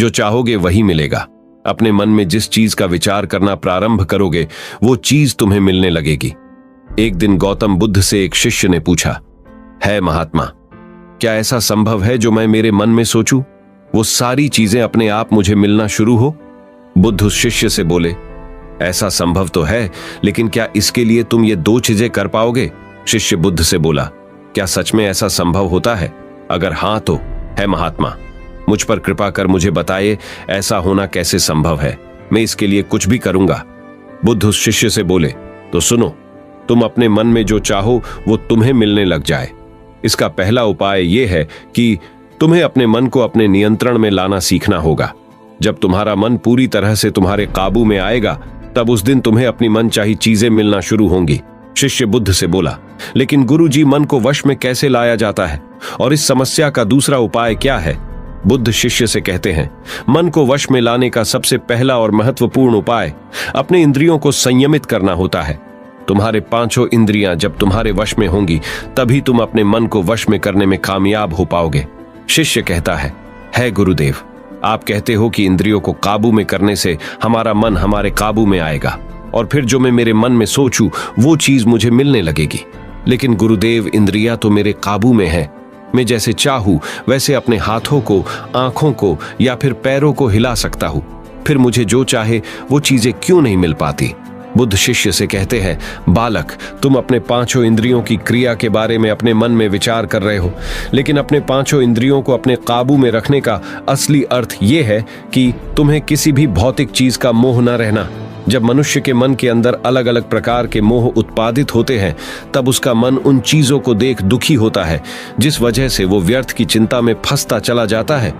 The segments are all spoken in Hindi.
जो चाहोगे वही मिलेगा। अपने मन में जिस चीज का विचार करना प्रारंभ करोगे वो चीज तुम्हें मिलने लगेगी। एक दिन गौतम बुद्ध से एक शिष्य ने पूछा, है महात्मा, क्या ऐसा संभव है जो मैं मेरे मन में सोचूं वो सारी चीजें अपने आप मुझे मिलना शुरू हो? बुद्ध उस शिष्य से बोले, ऐसा संभव तो है, लेकिन क्या इसके लिए तुम ये दो चीजें कर पाओगे? शिष्य बुद्ध से बोला, क्या सच में ऐसा संभव होता है? अगर हां तो है महात्मा, मुझ पर कृपा कर मुझे बताइए ऐसा होना कैसे संभव है, मैं इसके लिए कुछ भी करूंगा। बुद्ध उस शिष्य से बोले, तो सुनो, तुम अपने मन में जो चाहो वो तुम्हें मिलने लग जाए। इसका पहला उपाय यह है कि तुम्हें अपने मन को अपने नियंत्रण में लाना सीखना होगा। जब तुम्हारा मन पूरी तरह से तुम्हारे काबू में आएगा तब उस दिन तुम्हें अपनी मनचाही चीजें मिलना शुरू होंगी। शिष्य बुद्ध से बोला, लेकिन गुरुजी, मन को वश में कैसे लाया जाता है और इस समस्या का दूसरा उपाय क्या है? बुद्ध शिष्य से कहते हैं, मन को वश में लाने का सबसे पहला और महत्वपूर्ण उपाय अपने इंद्रियों को संयमित करना होता है। तुम्हारे पांचों इंद्रियां जब तुम्हारे वश में होंगी तभी तुम अपने मन को वश में करने में कामयाब हो पाओगे। शिष्य कहता है गुरुदेव, आप कहते हो कि इंद्रियों को काबू में करने से हमारा मन हमारे काबू में आएगा और फिर जो मैं मेरे मन में सोचूं वो चीज मुझे मिलने लगेगी। लेकिन गुरुदेव, इंद्रियां तो मेरे काबू में है। मैं जैसे चाहूं वैसे अपने हाथों को, आंखों को या फिर पैरों को हिला सकता हूं, फिर मुझे जो चाहे वो चीजें क्यों नहीं मिल पाती? बुद्ध शिष्य से कहते हैं, बालक, तुम अपने पांचों इंद्रियों की क्रिया के बारे में अपने मन में विचार कर रहे हो, लेकिन अपने पांचों इंद्रियों को अपने काबू में रखने का असली अर्थ यह है कि तुम्हें किसी भी भौतिक चीज का मोह न रहना। जब मनुष्य के मन के अंदर अलग अलग प्रकार के मोह उत्पादित होते हैं तब उसका मन उन चीजों को देख दुखी होता है जिस वजह से वो व्यर्थ की चिंता में फंसता चला जाता है।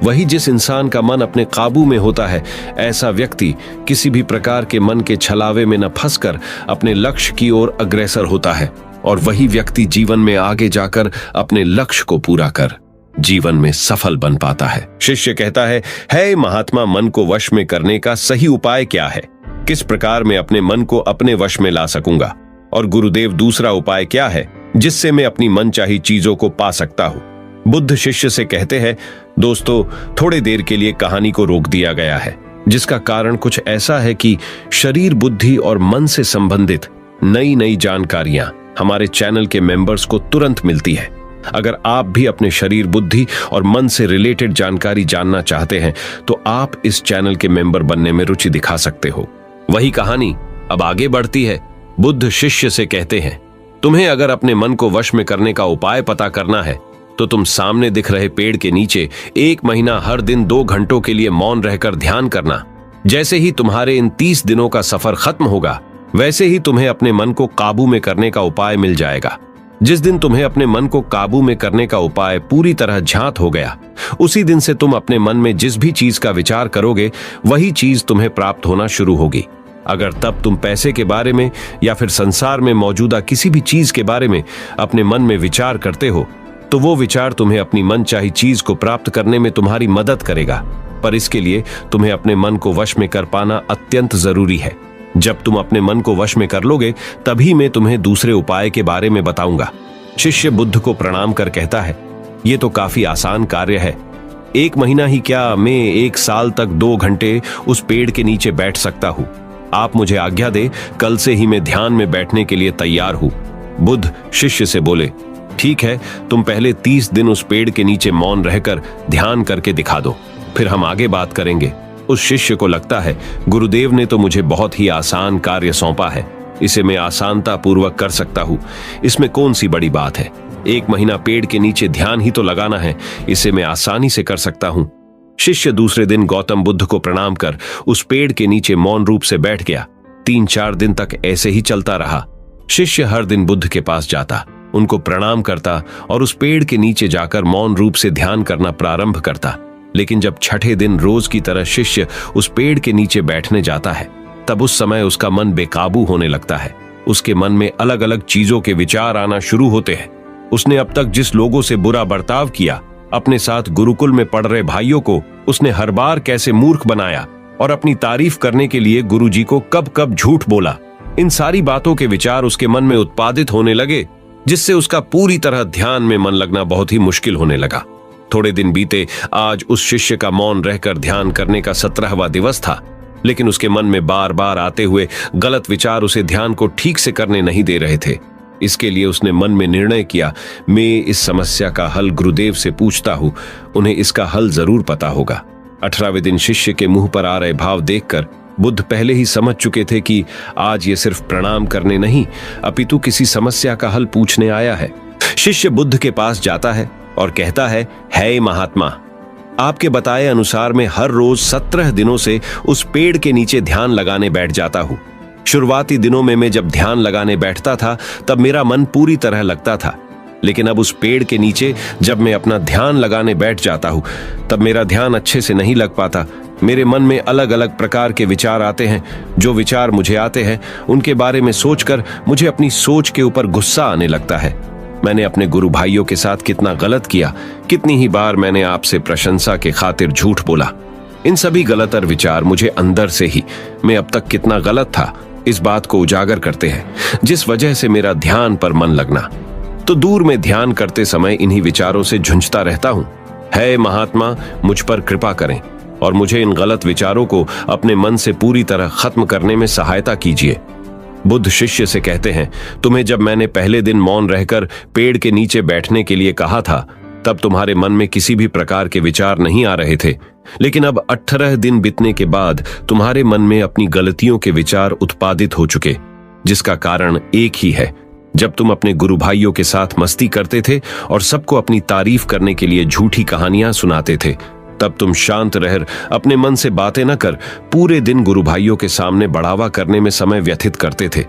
वही जिस इंसान का मन अपने काबू में होता है, ऐसा व्यक्ति किसी भी प्रकार के मन के छलावे में न फंसकर अपने लक्ष्य की ओर अग्रसर होता है और वही व्यक्ति जीवन में आगे जाकर अपने लक्ष्य को पूरा कर जीवन में सफल बन पाता है। शिष्य कहता है महात्मा, मन को वश में करने का सही उपाय क्या है? किस प्रकार मैं अपने मन को अपने वश में ला सकूंगा? और गुरुदेव, दूसरा उपाय क्या है जिससे मैं अपनी मनचाही चीजों को पा सकता हूं? बुद्ध शिष्य से कहते हैं, दोस्तों, थोड़ी देर के लिए कहानी को रोक दिया गया है, जिसका कारण कुछ ऐसा है कि शरीर, बुद्धि और मन से संबंधित नई नई जानकारियां हमारे चैनल के मेंबर्स को तुरंत मिलती है। अगर आप भी अपने शरीर, बुद्धि और मन से रिलेटेड जानकारी जानना चाहते हैं तो आप इस चैनल के मेंबर बनने में रुचि दिखा सकते हो। वही कहानी अब आगे बढ़ती है। बुद्ध शिष्य से कहते हैं, तुम्हें अगर अपने मन को वश में करने का उपाय पता करना है तो तुम सामने दिख रहे पेड़ के नीचे 1 महीना हर दिन 2 घंटों के लिए मौन रहकर ध्यान करना। जैसे ही तुम्हारे इन 30 दिनों का सफर खत्म होगा वैसे ही तुम्हें अपने मन को काबू में करने का उपाय मिल जाएगा। जिस दिन तुम्हें अपने मन को काबू में करने का उपाय पूरी तरह ज्ञात हो गया, उसी दिन से तुम अपने मन में जिस भी चीज का विचार करोगे वही चीज तुम्हें प्राप्त होना शुरू होगी। अगर तब तुम पैसे के बारे में या फिर संसार में मौजूदा किसी भी चीज के बारे में अपने मन में विचार करते हो तो वो विचार तुम्हें अपनी मनचाही चीज को प्राप्त करने में तुम्हारी मदद करेगा। पर इसके लिए तुम्हें अपने मन को वश में कर पाना अत्यंत जरूरी है। जब तुम अपने मन को वश में कर लोगे तभी मैं तुम्हें दूसरे उपाय के बारे में बताऊंगा। शिष्य बुद्ध को प्रणाम कर कहता है, ये तो काफी आसान कार्य है। 1 महीना ही क्या, मैं 1 साल तक 2 घंटे उस पेड़ के नीचे बैठ सकता हूँ। आप मुझे आज्ञा दे, कल से ही मैं ध्यान में बैठने के लिए तैयार हूँ। बुद्ध शिष्य से बोले, ठीक है, तुम पहले 30 दिन उस पेड़ के नीचे मौन रहकर ध्यान करके दिखा दो, फिर हम आगे बात करेंगे। उस शिष्य को लगता है, गुरुदेव ने तो मुझे बहुत ही आसान कार्य सौंपा है, इसे मैं आसानता पूर्वक कर सकता हूँ, इसमें कौन सी बड़ी बात है। 1 महीना पेड़ के नीचे ध्यान ही तो लगाना है, इसे मैं आसानी से कर सकता हूँ। शिष्य दूसरे दिन गौतम बुद्ध को प्रणाम कर उस पेड़ के नीचे मौन रूप से बैठ गया। 3-4 दिन तक ऐसे ही चलता रहा। शिष्य हर दिन बुद्ध के पास जाता, उनको प्रणाम करता और उस पेड़ के नीचे जाकर मौन रूप से ध्यान करना प्रारंभ करता। लेकिन जब छठे दिन रोज की तरह शिष्य उस पेड़ के नीचे बैठने जाता है तब उस समय उसका मन बेकाबू होने लगता है। उसके मन में अलग अलग चीजों के विचार आना शुरू होते हैं। उसने अब तक जिस लोगों से बुरा बर्ताव किया, अपने साथ गुरुकुल में पढ़ रहे भाइयों को उसने हर बार कैसे मूर्ख बनाया और अपनी तारीफ करने के लिए गुरुजी को कब कब झूठ बोला, इन सारी बातों के विचार उसके मन में उत्पादित होने लगे, जिससे उसका पूरी तरह ध्यान में मन लगना बहुत ही मुश्किल होने लगा। थोड़े दिन बीते, आज उस शिष्य का मौन रहकर ध्यान करने का 17वां दिवस था, लेकिन उसके मन में बार बार आते हुए गलत विचार उसे ध्यान को ठीक से करने नहीं दे रहे थे। इसके लिए उसने मन में निर्णय किया, मैं इस समस्या का हल गुरुदेव से पूछता हूं, उन्हें इसका हल जरूर पता होगा। 18वें दिन शिष्य के मुंह पर आ रहे भाव देखकर बुद्ध पहले ही समझ चुके थे कि आज ये सिर्फ प्रणाम करने नहीं, अपितु किसी समस्या का हल पूछने आया है। शिष्य बुद्ध के पास जाता है और कहता है महात्मा, आपके बताए अनुसार मैं हर रोज 17 दिनों से उस पेड़ के नीचे ध्यान लगाने बैठ जाता हूं। शुरुआती दिनों में मैं जब ध्यान लगाने बैठता था तब मेरा मन पूरी तरह लगता था, लेकिन अब उस पेड़ के नीचे जब मैं अपना ध्यान लगाने बैठ जाता हूं तब मेरा ध्यान अच्छे से नहीं लग पाता। मेरे मन में अलग अलग प्रकार के विचार आते हैं। जो विचार मुझे आते हैं उनके बारे में सोचकर मुझे अपनी सोच के ऊपर गुस्सा आने लगता है। मैंने अपने गुरु भाइयों के साथ कितना गलत किया, कितनी ही बार मैंने आपसे प्रशंसा के खातिर झूठ बोला। इन सभी गलतर विचार मुझे अंदर से ही मैं अब तक कितना गलत था इस बात को उजागर करते हैं, जिस वजह से मेरा ध्यान पर मन लगना। तो दूर में ध्यान करते समय इन्हीं विचारों से झुंझता रहता हूं। है महात्मा, मुझ पर कृपा करें और मुझे इन गलत विचारों को अपने मन से पूरी तरह खत्म करने में सहायता कीजिए। बुद्ध शिष्य से कहते हैं, तुम्हें जब मैंने पहले दिन मौन रहकर पेड़ के नीचे बैठने के लिए कहा था तब तुम्हारे मन में किसी भी प्रकार के विचार नहीं आ रहे थे, लेकिन अब 18 दिन बीतने के बाद तुम्हारे मन में अपनी गलतियों के विचार उत्पादित हो चुके, जिसका कारण एक ही है। जब तुम अपने गुरु भाइयों के साथ मस्ती करते थे और सबको अपनी तारीफ करने के लिए झूठी कहानियां सुनाते थे, तब तुम शांत रह अपने मन से बातें न कर पूरे दिन गुरु भाइयों के सामने बढ़ावा करने में समय व्यतीत करते थे।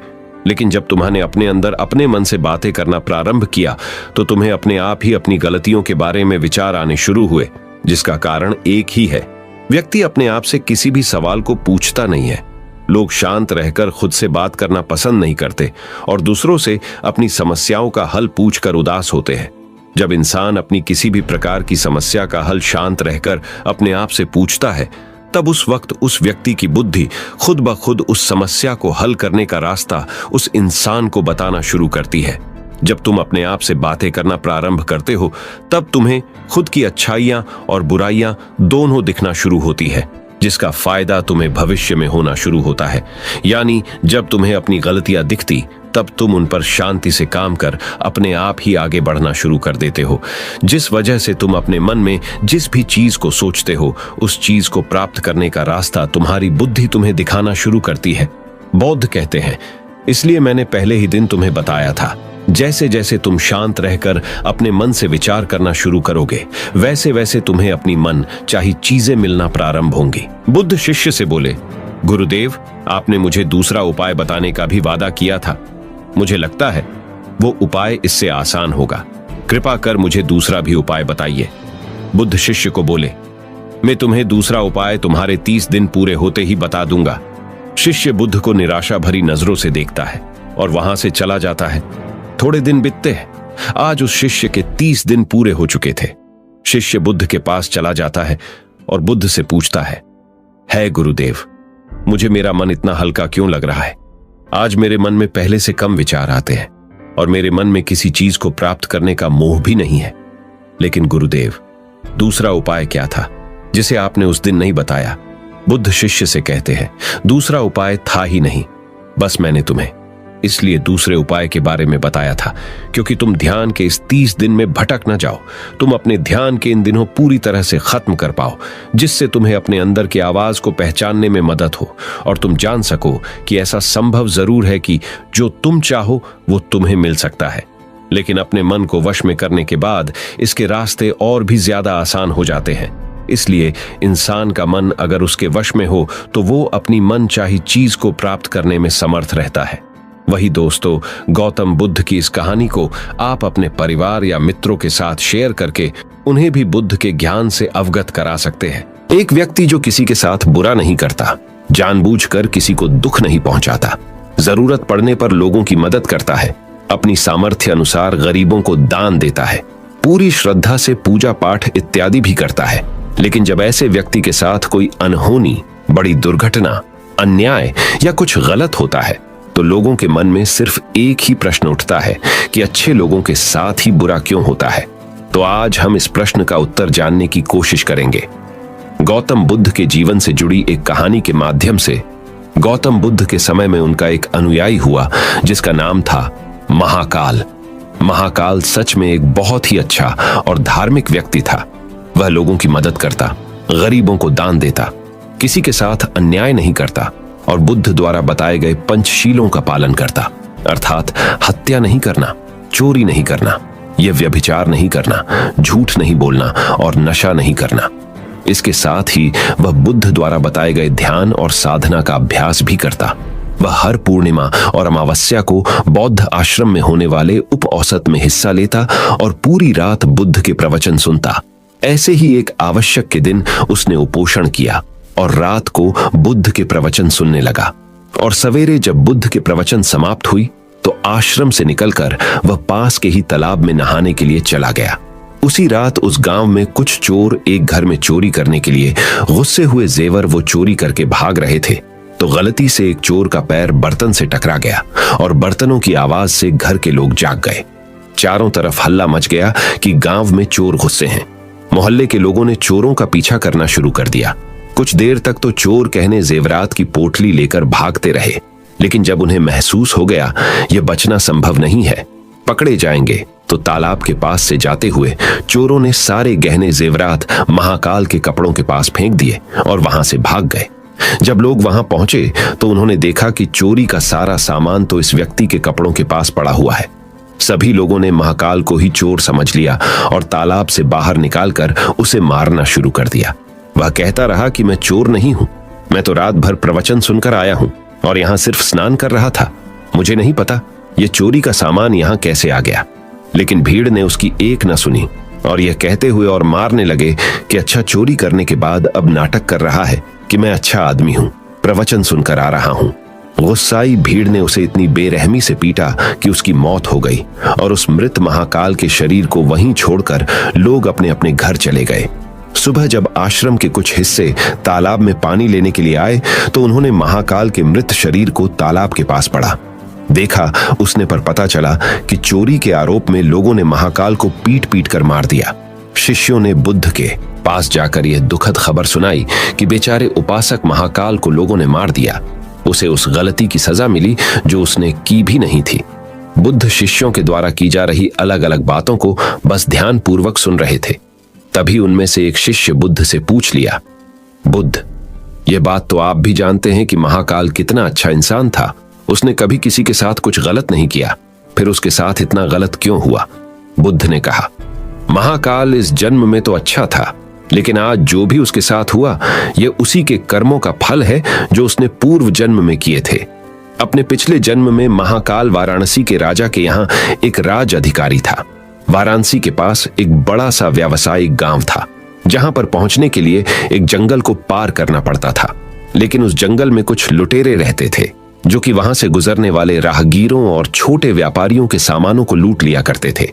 लेकिन जब तुम्हारे अपने अंदर अपने मन से बातें करना प्रारंभ किया तो तुम्हें अपने आप ही अपनी गलतियों के बारे में विचार आने शुरू हुए, जिसका कारण एक ही है। व्यक्ति अपने आप से किसी भी सवाल को पूछता नहीं है। लोग शांत रहकर खुद से बात करना पसंद नहीं करते और दूसरों से अपनी समस्याओं का हल पूछकर उदास होते हैं। जब इंसान अपनी किसी भी प्रकार की समस्या का हल शांत रहकर अपने आप से पूछता है, तब उस वक्त उस व्यक्ति की बुद्धि खुद ब खुद उस समस्या को हल करने का रास्ता उस इंसान को बताना शुरू करती है। जब तुम अपने आप से बातें करना प्रारंभ करते हो तब तुम्हें खुद की अच्छाइयां और बुराइयां दोनों दिखना शुरू होती है, जिसका फायदा तुम्हें भविष्य में होना शुरू होता है। यानी जब तुम्हें अपनी गलतियां दिखती तब तुम उन पर शांति से काम कर अपने आप ही आगे बढ़ना शुरू कर देते हो, जिस वजह से तुम अपने मन में जिस भी चीज को सोचते हो उस चीज को प्राप्त करने का रास्ता तुम्हारी बुद्धि तुम्हें दिखाना शुरू करती है। बौद्ध कहते हैं, इसलिए मैंने पहले ही दिन तुम्हें बताया था, जैसे जैसे तुम शांत रहकर अपने मन से विचार करना शुरू करोगे वैसे वैसे तुम्हें अपनी मन चाही चीजें मिलना प्रारंभ होंगी। बुद्ध शिष्य से बोले, गुरुदेव, आपने मुझे दूसरा उपाय बताने का भी वादा किया था। मुझे लगता है वो उपाय इससे आसान होगा। कृपा कर मुझे दूसरा भी उपाय बताइए। बुद्ध शिष्य को बोले, मैं तुम्हें दूसरा उपाय तुम्हारे 30 दिन पूरे होते ही बता दूंगा। शिष्य बुद्ध को निराशा भरी नजरों से देखता है और वहां से चला जाता है। थोड़े दिन बीतते हैं। आज उस शिष्य के 30 दिन पूरे हो चुके थे। शिष्य बुद्ध के पास चला जाता है और बुद्ध से पूछता है गुरुदेव, मुझे मेरा मन इतना हल्का क्यों लग रहा है? आज मेरे मन में पहले से कम विचार आते हैं और मेरे मन में किसी चीज को प्राप्त करने का मोह भी नहीं है। लेकिन गुरुदेव, दूसरा उपाय क्या था जिसे आपने उस दिन नहीं बताया? बुद्ध शिष्य से कहते हैं, दूसरा उपाय था ही नहीं, बस मैंने तुम्हें इसलिए दूसरे उपाय के बारे में बताया था क्योंकि तुम ध्यान के इस 30 दिन में भटक न जाओ। तुम अपने ध्यान के इन दिनों पूरी तरह से खत्म कर पाओ, जिससे तुम्हें अपने अंदर की आवाज को पहचानने में मदद हो और तुम जान सको कि ऐसा संभव जरूर है कि जो तुम चाहो वो तुम्हें मिल सकता है। लेकिन अपने मन को वश में करने के बाद इसके रास्ते और भी ज्यादा आसान हो जाते हैं। इसलिए इंसान का मन अगर उसके वश में हो तो वो अपनी मन चाही चीज को प्राप्त करने में समर्थ रहता है। वही दोस्तों, गौतम बुद्ध की इस कहानी को आप अपने परिवार या मित्रों के साथ शेयर करके उन्हें भी बुद्ध के ज्ञान से अवगत करा सकते हैं। एक व्यक्ति जो किसी के साथ बुरा नहीं करता, जानबूझकर किसी को दुख नहीं पहुंचाता, जरूरत पड़ने पर लोगों की मदद करता है, अपनी सामर्थ्य अनुसार गरीबों को दान देता है, पूरी श्रद्धा से पूजा पाठ इत्यादि भी करता है। लेकिन जब ऐसे व्यक्ति के साथ कोई अनहोनी, बड़ी दुर्घटना, अन्याय या कुछ गलत होता है तो लोगों के मन में सिर्फ एक ही प्रश्न उठता है कि अच्छे लोगों के साथ ही बुरा क्यों होता है। तो आज हम इस प्रश्न का उत्तर जानने की कोशिश करेंगे। गौतम बुद्ध के जीवन से जुड़ी एक कहानी के माध्यम से। गौतम बुद्ध के समय में उनका एक अनुयायी हुआ जिसका नाम था महाकाल। महाकाल सच में एक बहुत ही अच्छा और धार्मिक व्यक्ति था। वह लोगों की मदद करता, गरीबों को दान देता, किसी के साथ अन्याय नहीं करता और बुद्ध द्वारा बताए गए पंचशीलों का पालन करता, अर्थात हत्या नहीं करना, चोरी नहीं करना, यह व्यभिचार नहीं करना, झूठ नहीं बोलना और नशा नहीं करना। इसके साथ ही वह बुद्ध द्वारा बताए गए ध्यान और साधना का अभ्यास भी करता। वह हर पूर्णिमा और अमावस्या को बौद्ध आश्रम में होने वाले उप औसत में हिस्सा लेता और पूरी रात बुद्ध के प्रवचन सुनता। ऐसे ही एक आवश्यक के दिन उसने उपोषण किया और रात को बुद्ध के प्रवचन सुनने लगा। और सवेरे जब बुद्ध के प्रवचन समाप्त हुई तो आश्रम से निकलकर वह पास के ही तालाब में नहाने के लिए चला गया। उसी रात उस गांव में कुछ चोर एक घर में चोरी करने के लिए गुस्से हुए जेवर वो चोरी करके भाग रहे थे तो गलती से एक चोर का पैर बर्तन से टकरा गया और बर्तनों की आवाज से घर के लोग जाग गए। चारों तरफ हल्ला मच गया कि गांव में चोर घुसे हैं। मोहल्ले के लोगों ने चोरों का पीछा करना शुरू कर दिया। कुछ देर तक तो चोर कहने जेवरात की पोटली लेकर भागते रहे, लेकिन जब उन्हें महसूस हो गया यह बचना संभव नहीं है, पकड़े जाएंगे, तो तालाब के पास से जाते हुए चोरों ने सारे गहने जेवरात महाकाल के कपड़ों के पास फेंक दिए और वहां से भाग गए। जब लोग वहां पहुंचे तो उन्होंने देखा कि चोरी का सारा सामान तो इस व्यक्ति के कपड़ों के पास पड़ा हुआ है। सभी लोगों ने महाकाल को ही चोर समझ लिया और तालाब से बाहर निकालकर उसे मारना शुरू कर दिया। वह कहता रहा कि मैं चोर नहीं हूं, मैं तो रात भर प्रवचन सुनकर आया हूं और यहां सिर्फ स्नान कर रहा था। मुझे नहीं पता यह चोरी का सामान यहां कैसे आ गया। लेकिन भीड़ ने उसकी एक न सुनी और यह कहते हुए और मारने लगे कि अच्छा, चोरी करने के बाद अब नाटक कर रहा है कि मैं अच्छा आदमी हूं, प्रवचन सुनकर आ रहा हूं। गुस्साई भीड़ ने उसे इतनी बेरहमी से पीटा कि उसकी मौत हो गई और उस मृत महाकाल के शरीर को वहीं छोड़कर लोग अपने अपने घर चले गए। सुबह जब आश्रम के कुछ हिस्से तालाब में पानी लेने के लिए आए तो उन्होंने महाकाल के मृत शरीर को तालाब के पास पड़ा देखा। उसने पर पता चला कि चोरी के आरोप में लोगों ने महाकाल को पीट पीट कर मार दिया। शिष्यों ने बुद्ध के पास जाकर यह दुखद खबर सुनाई कि बेचारे उपासक महाकाल को लोगों ने मार दिया। उसे उस गलती की सजा मिली जो उसने की भी नहीं थी। बुद्ध शिष्यों के द्वारा की जा रही अलग अलग बातों को बस ध्यान पूर्वक सुन रहे थे। तभी उनमें से एक शिष्य बुद्ध से पूछ लिया, बुद्ध, यह बात तो आप भी जानते हैं कि महाकाल कितना अच्छा इंसान था। उसने कभी किसी के साथ कुछ गलत नहीं किया, फिर उसके साथ इतना गलत क्यों हुआ? बुद्ध ने कहा, महाकाल इस जन्म में तो अच्छा था, लेकिन आज जो भी उसके साथ हुआ यह उसी के कर्मों का फल है जो उसने पूर्व जन्म में किए थे। अपने पिछले जन्म में महाकाल वाराणसी के राजा के यहाँ एक राज अधिकारी था। वाराणसी के पास एक बड़ा सा व्यावसायिक गांव था जहां पर पहुंचने के लिए एक जंगल को पार करना पड़ता था। लेकिन उस जंगल में कुछ लुटेरे रहते थे जो कि वहां से गुजरने वाले राहगीरों और छोटे व्यापारियों के सामानों को लूट लिया करते थे।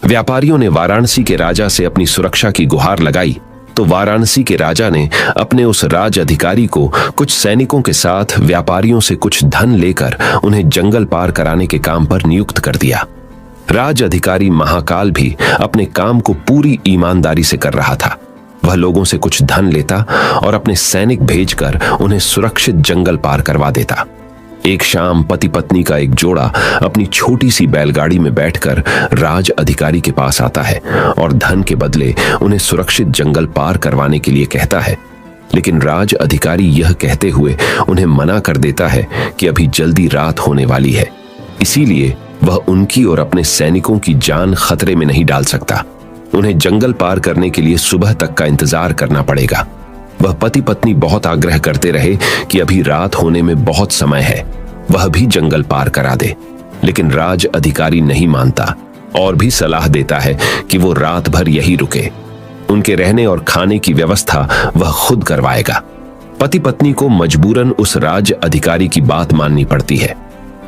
व्यापारियों ने वाराणसी के राजा से अपनी सुरक्षा की गुहार लगाई तो वाराणसी के राजा ने अपने उस राज अधिकारी को कुछ सैनिकों के साथ व्यापारियों से कुछ धन लेकर उन्हें जंगल पार कराने के काम पर नियुक्त कर दिया। राज अधिकारी महाकाल भी अपने काम को पूरी ईमानदारी से कर रहा था। वह लोगों से कुछ धन लेता और अपने सैनिक भेजकर उन्हें सुरक्षित जंगल पार करवा देता। एक शाम पति पत्नी का एक जोड़ा अपनी छोटी सी बैलगाड़ी में बैठकर राज अधिकारी के पास आता है और धन के बदले उन्हें सुरक्षित जंगल पार करवाने के लिए कहता है। लेकिन राज अधिकारी यह कहते हुए उन्हें मना कर देता है कि अभी जल्दी रात होने वाली है, इसीलिए वह उनकी और अपने सैनिकों की जान खतरे में नहीं डाल सकता। उन्हें जंगल पार करने के लिए सुबह तक का इंतजार करना पड़ेगा। वह पति पत्नी बहुत आग्रह करते रहे कि अभी रात होने में बहुत समय है, वह भी जंगल पार करा दे, लेकिन राज अधिकारी नहीं मानता और भी सलाह देता है कि वो रात भर यही रुके। उनके रहने और खाने की व्यवस्था वह खुद करवाएगा। पति पत्नी को मजबूरन उस राज अधिकारी की बात माननी पड़ती है।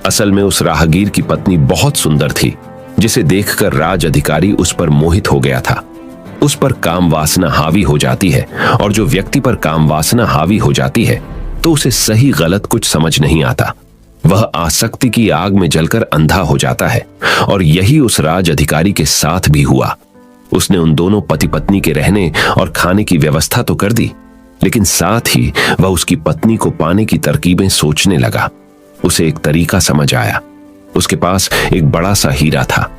असल में उस राहगीर की पत्नी बहुत सुंदर थी, जिसे देखकर राज अधिकारी उस पर मोहित हो गया था। उस पर काम वासना हावी हो जाती है और जो व्यक्ति पर काम वासना हावी हो जाती है तो उसे सही गलत कुछ समझ नहीं आता। वह आसक्ति की आग में जलकर अंधा हो जाता है और यही उस राज अधिकारी के साथ भी हुआ। उसने उन दोनों पति पत्नी के रहने और खाने की व्यवस्था तो कर दी, लेकिन साथ ही वह उसकी पत्नी को पाने की तरकीबें सोचने लगा। उसे एक तरीका समझ आया। उसके पास एक बड़ा सा हीरा था।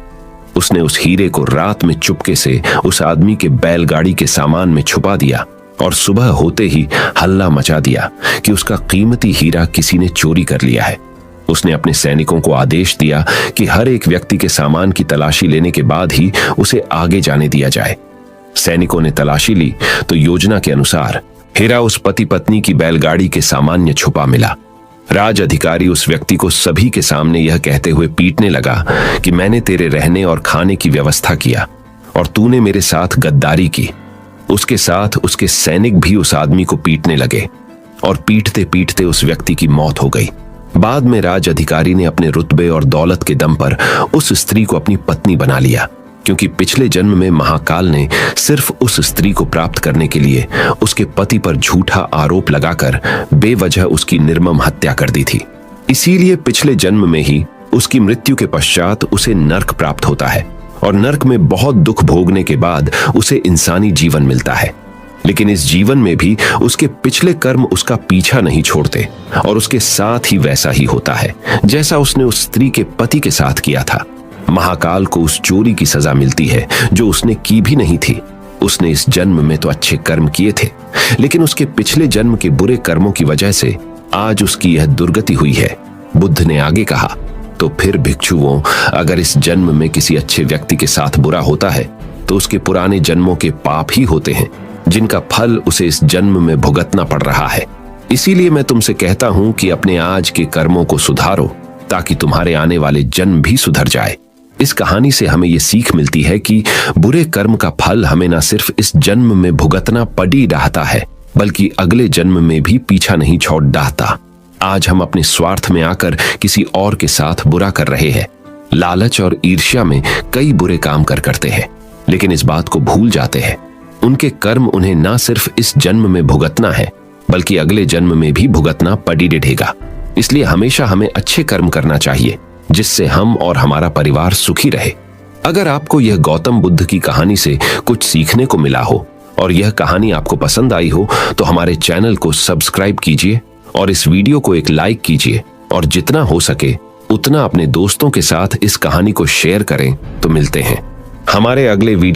उसने उस हीरे को रात में चुपके से उस आदमी के बैलगाड़ी के सामान में छुपा दिया और सुबह होते ही हल्ला मचा दिया कि उसका कीमती हीरा किसी ने चोरी कर लिया है। उसने अपने सैनिकों को आदेश दिया कि हर एक व्यक्ति के सामान की तलाशी लेने के बाद ही उसे आगे जाने दिया जाए। सैनिकों ने तलाशी ली तो योजना के अनुसार हीरा उस पति पत्नी की बैलगाड़ी के सामान में छुपा मिला। राज अधिकारी उस व्यक्ति को सभी के सामने यह कहते हुए पीटने लगा कि मैंने तेरे रहने और खाने की व्यवस्था किया और तूने मेरे साथ गद्दारी की। उसके साथ उसके सैनिक भी उस आदमी को पीटने लगे और पीटते पीटते उस व्यक्ति की मौत हो गई। बाद में राज अधिकारी ने अपने रुतबे और दौलत के दम पर उस स्त्री को अपनी पत्नी बना लिया, क्योंकि पिछले जन्म में महाकाल ने सिर्फ उस स्त्री को प्राप्त करने के लिए उसके पति पर झूठा आरोप लगाकर बेवजह उसकी निर्मम हत्या कर दी थी। इसीलिए पिछले जन्म में ही उसकी मृत्यु के पश्चात उसे नर्क प्राप्त होता है और नर्क में बहुत दुख भोगने के बाद उसे इंसानी जीवन मिलता है। लेकिन इस जीवन में भी उसके पिछले कर्म उसका पीछा नहीं छोड़ते और उसके साथ ही वैसा ही होता है जैसा उसने उस स्त्री के पति के साथ किया था। महाकाल को उस चोरी की सजा मिलती है जो उसने की भी नहीं थी। उसने इस जन्म में तो अच्छे कर्म किए थे, लेकिन उसके पिछले जन्म के बुरे कर्मों की वजह से आज उसकी यह दुर्गति हुई है। बुद्ध ने आगे कहा, तो फिर भिक्षुओं, अगर इस जन्म में किसी अच्छे व्यक्ति के साथ बुरा होता है तो उसके पुराने जन्मों के पाप ही होते हैं, जिनका फल उसे इस जन्म में भुगतना पड़ रहा है। इसीलिए मैं तुमसे कहता हूं कि अपने आज के कर्मों को सुधारो ताकि तुम्हारे आने वाले जन्म भी सुधर जाए। इस कहानी से हमें यह सीख मिलती है कि बुरे कर्म का फल हमें न सिर्फ इस जन्म में भुगतना पड़ी रहता है, बल्कि अगले जन्म में भी पीछा नहीं छोड़ डाहता। आज हम अपने स्वार्थ में आकर किसी और के साथ बुरा कर रहे हैं। लालच और ईर्ष्या में कई बुरे काम करते हैं, लेकिन इस बात को भूल जाते हैं उनके कर्म उन्हें न सिर्फ इस जन्म में भुगतना है, बल्कि अगले जन्म में भी भुगतना पड़ी रहेगा। इसलिए हमेशा हमें अच्छे कर्म करना चाहिए, जिससे हम और हमारा परिवार सुखी रहे। अगर आपको यह गौतम बुद्ध की कहानी से कुछ सीखने को मिला हो और यह कहानी आपको पसंद आई हो तो हमारे चैनल को सब्सक्राइब कीजिए और इस वीडियो को एक लाइक कीजिए और जितना हो सके उतना अपने दोस्तों के साथ इस कहानी को शेयर करें। तो मिलते हैं हमारे अगले वीडियो